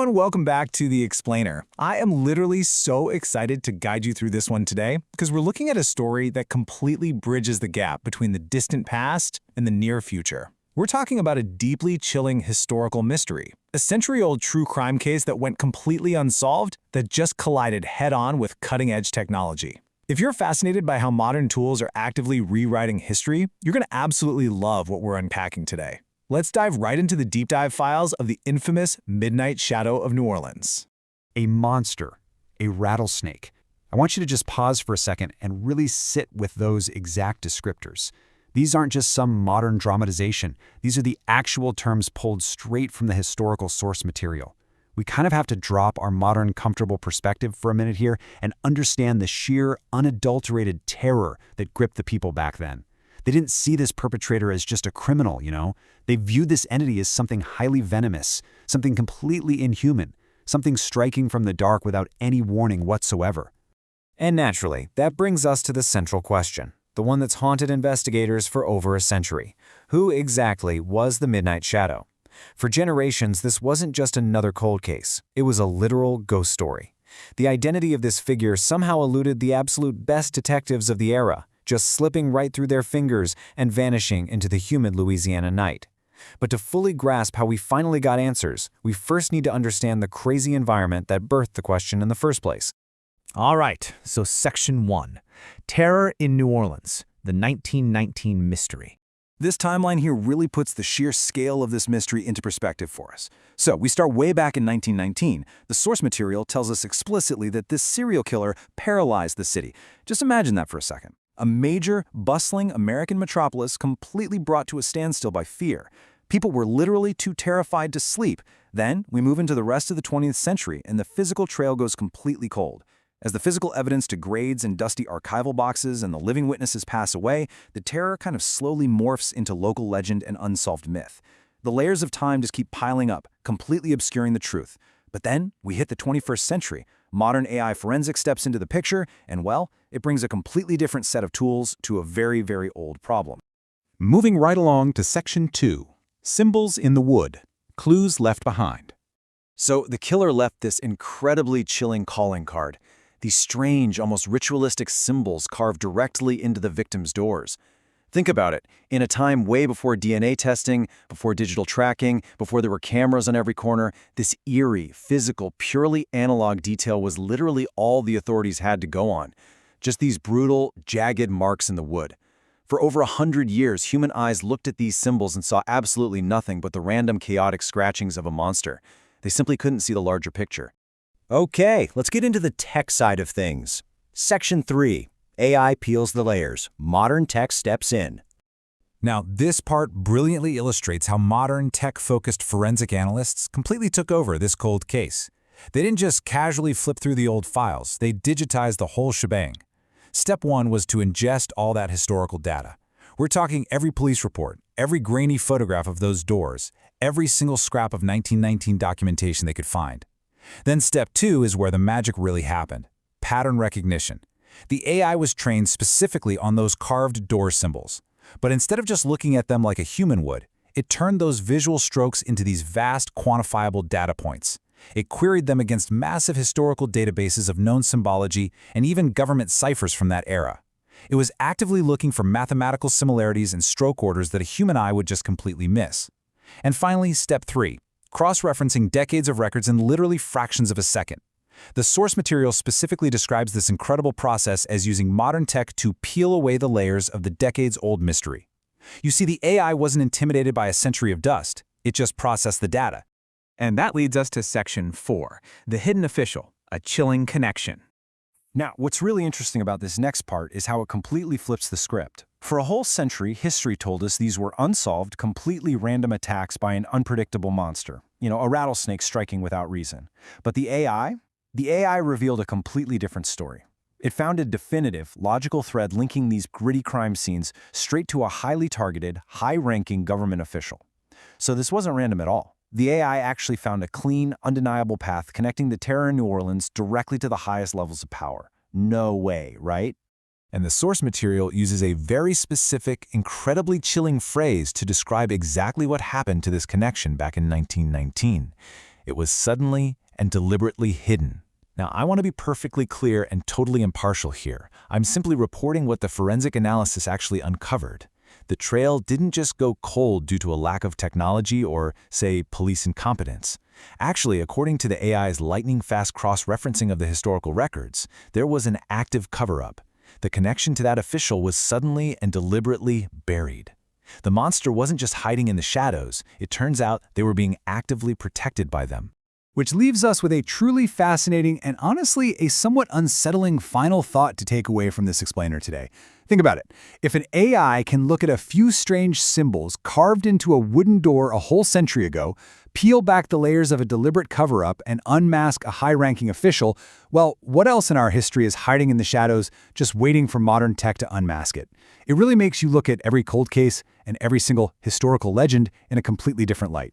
everyone, welcome back to The Explainer. I am literally so excited to guide you through this one today because we're looking at a story that completely bridges the gap between the distant past and the near future. We're talking about a deeply chilling historical mystery, a century-old true crime case that went completely unsolved that just collided head-on with cutting-edge technology. If you're fascinated by how modern tools are actively rewriting history, you're going to absolutely love what we're unpacking today. Let's dive right into the deep dive files of the infamous Midnight Shadow of New Orleans. A monster, a rattlesnake. I want you to just pause for a second and really sit with those exact descriptors. These aren't just some modern dramatization. These are the actual terms pulled straight from the historical source material. We kind of have to drop our modern, comfortable perspective for a minute here and understand the sheer, unadulterated terror that gripped the people back then. They didn't see this perpetrator as just a criminal, They viewed this entity as something highly venomous, something completely inhuman, something striking from the dark without any warning whatsoever. And naturally, that brings us to the central question, the one that's haunted investigators for over a century. Who exactly was the Midnight Shadow? For generations, this wasn't just another cold case. It was a literal ghost story. The identity of this figure somehow eluded the absolute best detectives of the era, just slipping right through their fingers and vanishing into the humid Louisiana night. But to fully grasp how we finally got answers, we first need to understand the crazy environment that birthed the question in the first place. All right, so Section 1, Terror in New Orleans, the 1919 mystery. This timeline here really puts the sheer scale of this mystery into perspective for us. So we start way back in 1919. The source material tells us explicitly that this serial killer paralyzed the city. Just imagine that for a second. A major, bustling American metropolis completely brought to a standstill by fear. People were literally too terrified to sleep. Then we move into the rest of the 20th century and the physical trail goes completely cold. As the physical evidence degrades in dusty archival boxes and the living witnesses pass away, the terror kind of slowly morphs into local legend and unsolved myth. The layers of time just keep piling up, completely obscuring the truth. But then we hit the 21st century. Modern AI forensics steps into the picture, and well, it brings a completely different set of tools to a very, very old problem. Moving right along to Section 2, Symbols in the Wood, Clues Left Behind. So the killer left this incredibly chilling calling card. These strange, almost ritualistic symbols carved directly into the victim's doors. Think about it. In a time way before DNA testing, before digital tracking, before there were cameras on every corner, this eerie, physical, purely analog detail was literally all the authorities had to go on. Just these brutal, jagged marks in the wood. For over 100 years, human eyes looked at these symbols and saw absolutely nothing but the random, chaotic scratchings of a monster. They simply couldn't see the larger picture. Okay, let's get into the tech side of things. Section 3. AI peels the layers. Modern tech steps in. Now, this part brilliantly illustrates how modern, tech-focused forensic analysts completely took over this cold case. They didn't just casually flip through the old files, they digitized the whole shebang. Step 1 was to ingest all that historical data. We're talking every police report, every grainy photograph of those doors, every single scrap of 1919 documentation they could find. Then Step 2 is where the magic really happened. Pattern recognition. The AI was trained specifically on those carved door symbols. But instead of just looking at them like a human would, it turned those visual strokes into these vast, quantifiable data points. It queried them against massive historical databases of known symbology and even government ciphers from that era. It was actively looking for mathematical similarities and stroke orders that a human eye would just completely miss. And finally, Step 3. Cross-referencing decades of records in literally fractions of a second. The source material specifically describes this incredible process as using modern tech to peel away the layers of the decades-old mystery. You see, the AI wasn't intimidated by a century of dust. It just processed the data. And that leads us to Section 4, The Hidden Official, a Chilling Connection. Now, what's really interesting about this next part is how it completely flips the script. For a whole century, history told us these were unsolved, completely random attacks by an unpredictable monster. A rattlesnake striking without reason. But the AI revealed a completely different story. It found a definitive, logical thread linking these gritty crime scenes straight to a highly targeted, high-ranking government official. So this wasn't random at all. The AI actually found a clean, undeniable path connecting the terror in New Orleans directly to the highest levels of power. No way, right? And the source material uses a very specific, incredibly chilling phrase to describe exactly what happened to this connection back in 1919. It was suddenly and deliberately hidden. Now, I want to be perfectly clear and totally impartial here. I'm simply reporting what the forensic analysis actually uncovered. The trail didn't just go cold due to a lack of technology or, say, police incompetence. Actually, according to the AI's lightning-fast cross-referencing of the historical records, there was an active cover-up. The connection to that official was suddenly and deliberately buried. The monster wasn't just hiding in the shadows. It turns out they were being actively protected by them. Which leaves us with a truly fascinating and honestly a somewhat unsettling final thought to take away from this explainer today. Think about it. If an AI can look at a few strange symbols carved into a wooden door a whole century ago, peel back the layers of a deliberate cover-up, and unmask a high-ranking official, well, what else in our history is hiding in the shadows, just waiting for modern tech to unmask it? It really makes you look at every cold case and every single historical legend in a completely different light.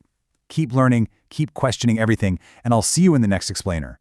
Keep learning, keep questioning everything, and I'll see you in the next explainer.